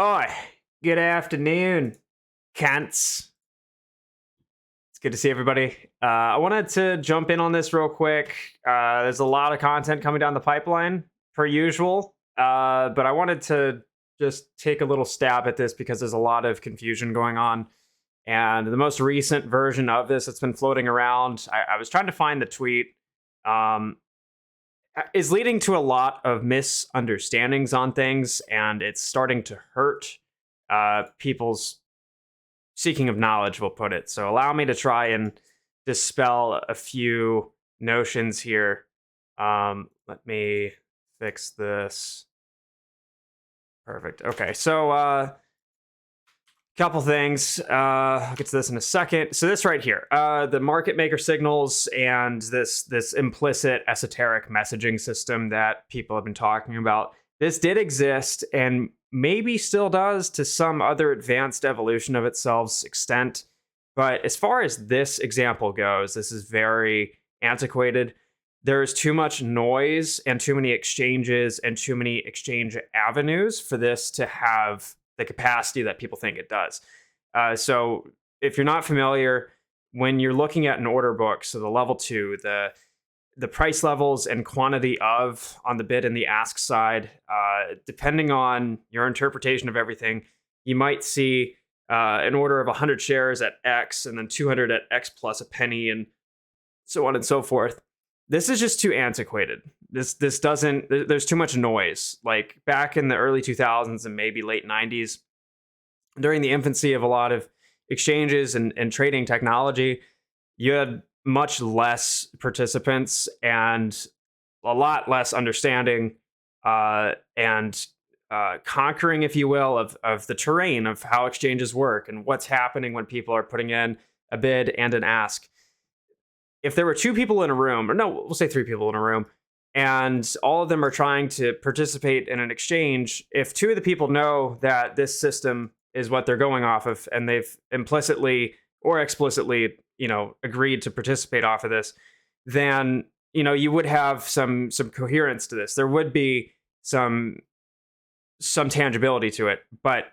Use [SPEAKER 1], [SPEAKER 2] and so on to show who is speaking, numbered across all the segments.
[SPEAKER 1] Oi, good afternoon, cants. It's good to see everybody. I wanted to jump in on this real quick. There's a lot of content coming down the pipeline, per usual, but I wanted to just take a little stab at this because there's a lot of confusion going on. And the most recent version of this that's been floating around, I was trying to find the tweet, um, is leading to a lot of misunderstandings on things, and it's starting to hurt people's seeking of knowledge, we'll put it. So allow me to try and dispel a few notions here. Let me fix this. Perfect. Okay, so couple things. I'll get to this in a second. So this right here, the market maker signals and this implicit esoteric messaging system that people have been talking about. This did exist and maybe still does to some other advanced evolution of itself's extent. But as far as this example goes, this is very antiquated. There's too much noise and too many exchanges and too many exchange avenues for this to have the capacity that people think it does. So if you're not familiar, when you're looking at an order book, so the level two, the price levels and quantity of on the bid and the ask side, depending on your interpretation of everything, you might see an order of 100 shares at X and then 200 at X plus a penny and so on and so forth. This is just too antiquated. This doesn't. There's too much noise. Like back in the early 2000s and maybe late 90s, during the infancy of a lot of exchanges and trading technology, you had much less participants and a lot less understanding and conquering, if you will, of the terrain of how exchanges work and what's happening when people are putting in a bid and an ask. If there were two people in a room, or no, we'll say three people in a room, and all of them are trying to participate in an exchange, if two of the people know that this system is what they're going off of, and they've implicitly or explicitly, agreed to participate off of this, then you would have some coherence to this. There would be some tangibility to it, but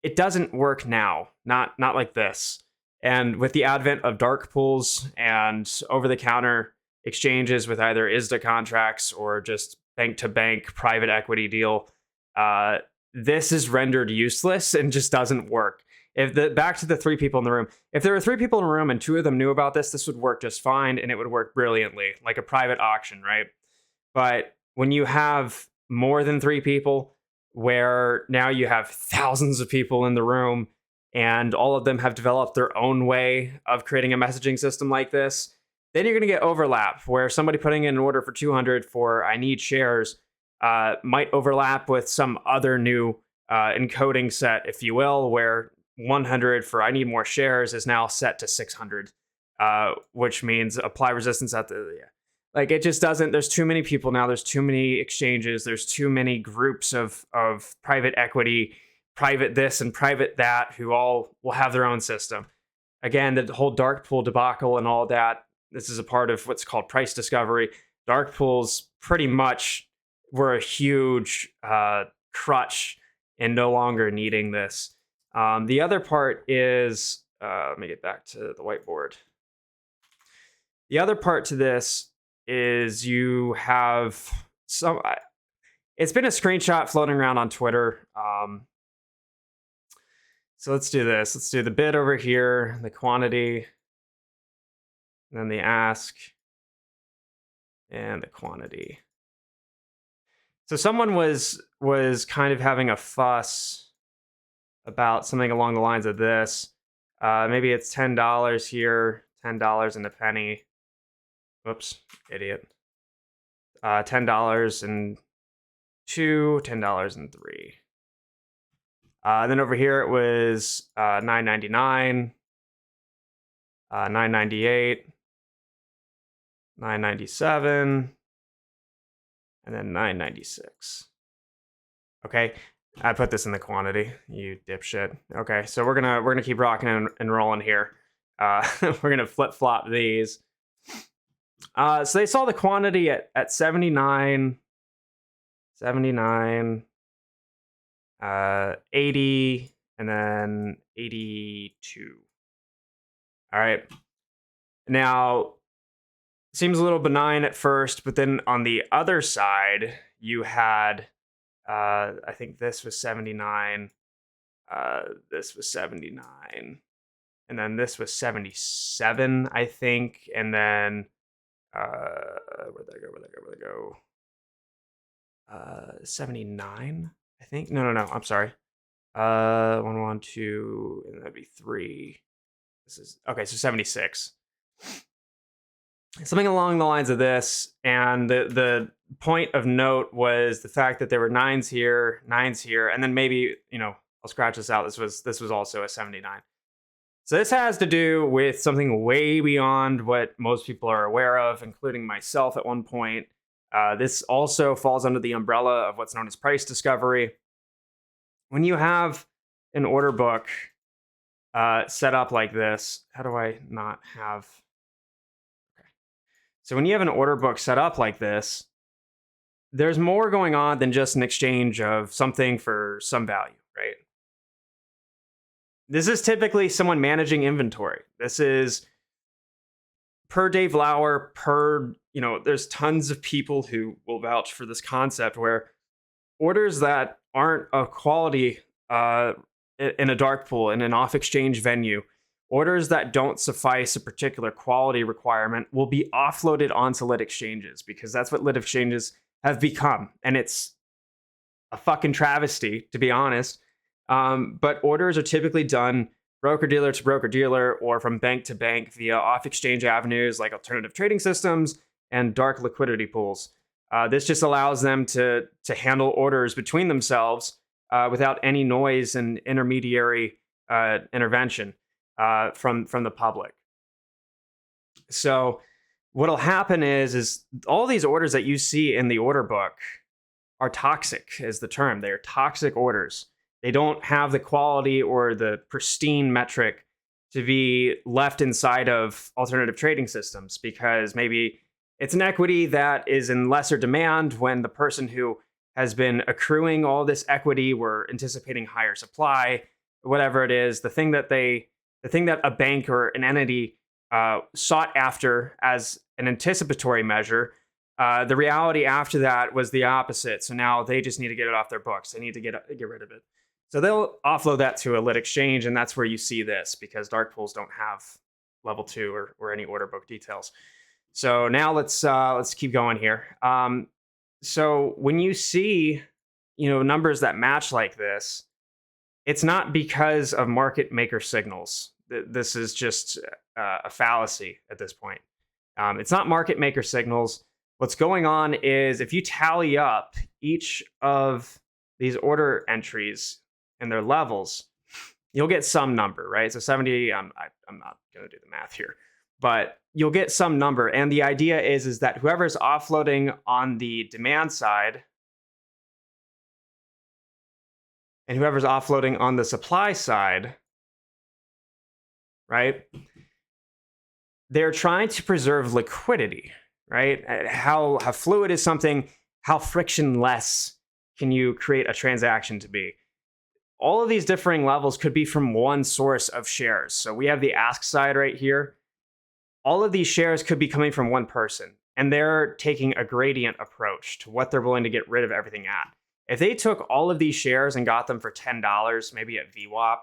[SPEAKER 1] it doesn't work now. Not like this. And with the advent of dark pools and over-the-counter exchanges with either ISDA contracts or just bank-to-bank private equity deal, this is rendered useless and just doesn't work. Back to the three people in the room. If there were three people in a room and two of them knew about this would work just fine and it would work brilliantly, like a private auction, right? But when you have more than three people, where now you have thousands of people in the room, and all of them have developed their own way of creating a messaging system like this, then you're going to get overlap where somebody putting in an order for 200 for I need shares might overlap with some other new encoding set, if you will, where 100 for I need more shares is now set to 600, which means apply resistance at the... Yeah. Like it just doesn't. There's too many people now. There's too many exchanges. There's too many groups of private equity, private this and private that, who all will have their own system. Again, the whole dark pool debacle and all that, this is a part of what's called price discovery. Dark pools pretty much were a huge crutch in no longer needing this. The other part is, let me get back to the whiteboard. The other part to this is you have some... It's been a screenshot floating around on Twitter. So let's do this. Let's do the bid over here, the quantity, and then the ask, and the quantity. So someone was kind of having a fuss about something along the lines of this. Maybe it's $10 here, $10 and a penny. Whoops, idiot. $10 and two, $10 and three. Then over here it was $9.99, $9.98, $9.97, and then $9.96. Okay, I put this in the quantity, you dipshit. Okay, so we're gonna keep rocking and rolling here. We're gonna flip flop these. So they saw the quantity at 79, 80, and then 82. All right. Now, seems a little benign at first, but then on the other side, you had, I think this was 79, this was 79, and then this was 77, I think, and then, where'd that go? 79, I think. No, I'm sorry. 112, and that'd be 3. This is okay, so 76. Something along the lines of this, and the point of note was the fact that there were nines here, and then maybe, I'll scratch this out. This was also a 79. So this has to do with something way beyond what most people are aware of, including myself at one point. This also falls under the umbrella of what's known as price discovery. When you have an order book set up like this, how do I not have... Okay. So when you have an order book set up like this, there's more going on than just an exchange of something for some value, right? This is typically someone managing inventory. This is per Dave Lauer, there's tons of people who will vouch for this concept where orders that aren't of quality in a dark pool, in an off-exchange venue, orders that don't suffice a particular quality requirement will be offloaded onto lit exchanges, because that's what lit exchanges have become. And it's a fucking travesty, to be honest. But orders are typically done broker-dealer to broker-dealer or from bank to bank via off-exchange avenues like alternative trading systems and dark liquidity pools. This just allows them to handle orders between themselves without any noise and intermediary intervention from the public. So what'll happen is all these orders that you see in the order book are toxic, is the term. They're toxic orders. They don't have the quality or the pristine metric to be left inside of alternative trading systems, because maybe it's an equity that is in lesser demand when the person who has been accruing all this equity were anticipating higher supply, whatever it is, the thing that a bank or an entity sought after as an anticipatory measure. The reality after that was the opposite. So now they just need to get it off their books. They need to get rid of it. So they'll offload that to a lit exchange, and that's where you see this, because dark pools don't have level 2 or any order book details. So now let's keep going here. So when you see numbers that match like this, it's not because of market maker signals. This is just a fallacy at this point. It's not market maker signals. What's going on is if you tally up each of these order entries and their levels, you'll get some number, right? So 70, I'm not going to do the math here, but you'll get some number. And the idea is that whoever's offloading on the demand side and whoever's offloading on the supply side, right? They're trying to preserve liquidity, right? How fluid is something? How frictionless can you create a transaction to be? All of these differing levels could be from one source of shares. So we have the ask side right here. All of these shares could be coming from one person, and they're taking a gradient approach to what they're willing to get rid of everything at. If they took all of these shares and got them for $10, maybe at VWAP,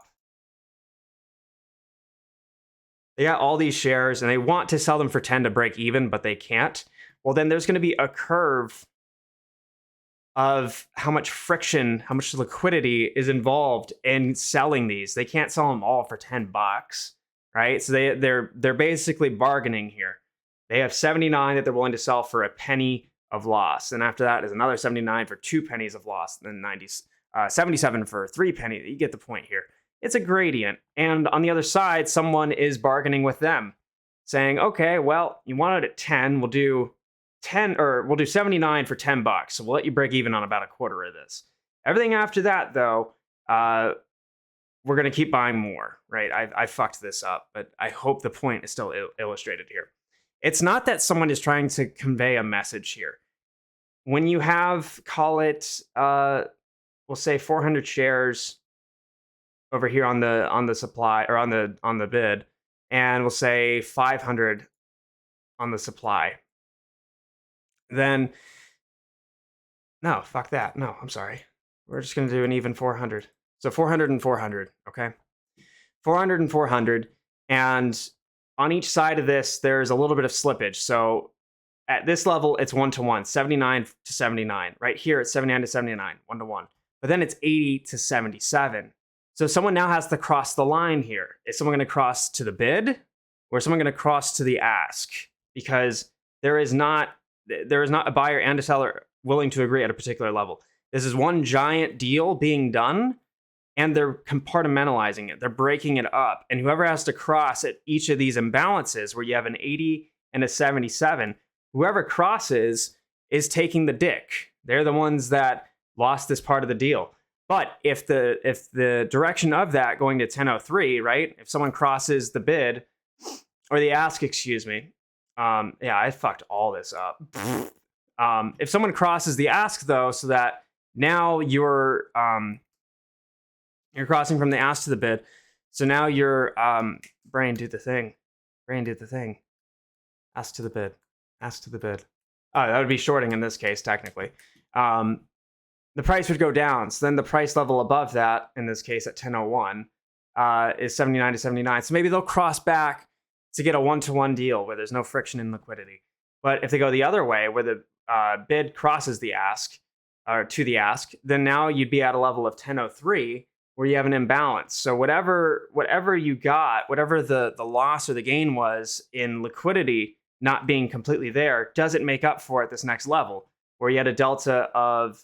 [SPEAKER 1] they got all these shares and they want to sell them for 10 to break even, but they can't. Well, then there's going to be a curve of how much friction, how much liquidity is involved in selling these. They can't sell them all for $10, right? So they're basically bargaining here. They have 79 that they're willing to sell for a penny of loss, and after that is another 79 for 2 pennies of loss, and then 77 for 3 pennies. You get the point here. It's a gradient, and on the other side, someone is bargaining with them, saying, "Okay, well, you wanted it at 10. We'll do 10, or we'll do 79 for $10. So we'll let you break even on about a quarter of this. Everything after that, though, we're going to keep buying more," right? I fucked this up, but I hope the point is still illustrated here. It's not that someone is trying to convey a message here. When you have, call it, we'll say 400 shares over here on the supply, or on the bid, and we'll say 500 on the supply. Then no, fuck that. No, I'm sorry. We're just going to do an even 400. So 400 and 400, okay? 400 and 400. And on each side of this, there's a little bit of slippage. So at this level, it's 1-to-1, 79 to 79. Right here, it's 79 to 79, 1-to-1. But then it's 80 to 77. So someone now has to cross the line here. Is someone going to cross to the bid, or is someone going to cross to the ask? Because there is not a buyer and a seller willing to agree at a particular level. This is one giant deal being done, and they're compartmentalizing it. They're breaking it up. And whoever has to cross at each of these imbalances, where you have an 80 and a 77, whoever crosses is taking the dick. They're the ones that lost this part of the deal. But if the direction of that going to 1003, right? If someone crosses the bid, or the ask, excuse me. Yeah, I fucked all this up. If someone crosses the ask, though, so that now you're crossing from the ask to the bid, so now you're brain do the thing, ask to the bid, Oh, that would be shorting in this case, technically. The price would go down, so then the price level above that, in this case at 1001, is 79 to 79. So maybe they'll cross back to get a 1-to-1 deal where there's no friction in liquidity. But if they go the other way, where the bid crosses the ask, or to the ask, then now you'd be at a level of 1003 where you have an imbalance. So whatever you got, whatever the loss or the gain was in liquidity not being completely there, doesn't make up for it this next level, where you had a delta of,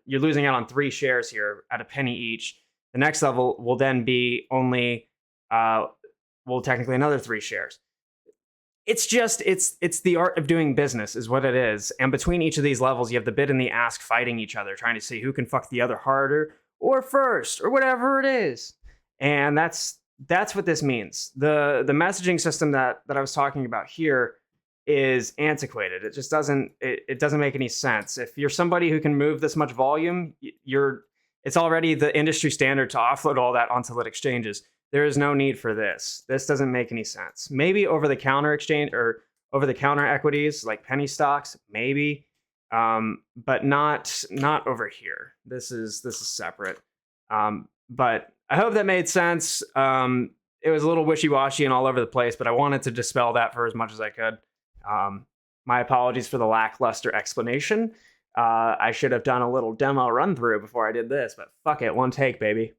[SPEAKER 1] you're losing out on 3 shares here at a penny each. The next level will then be only, technically another 3 shares. It's just, it's the art of doing business is what it is. And between each of these levels, you have the bid and the ask fighting each other, trying to see who can fuck the other harder or first or whatever it is. And that's what this means. The messaging system that I was talking about here is antiquated. It just doesn't make any sense. If you're somebody who can move this much volume, it's already the industry standard to offload all that onto lit exchanges. There is no need for this. This doesn't make any sense. Maybe over-the-counter exchange or over-the-counter equities like penny stocks, maybe, but not over here. This is separate. But I hope that made sense. It was a little wishy-washy and all over the place, but I wanted to dispel that for as much as I could. My apologies for the lackluster explanation. I should have done a little demo run-through before I did this, but fuck it, one take, baby.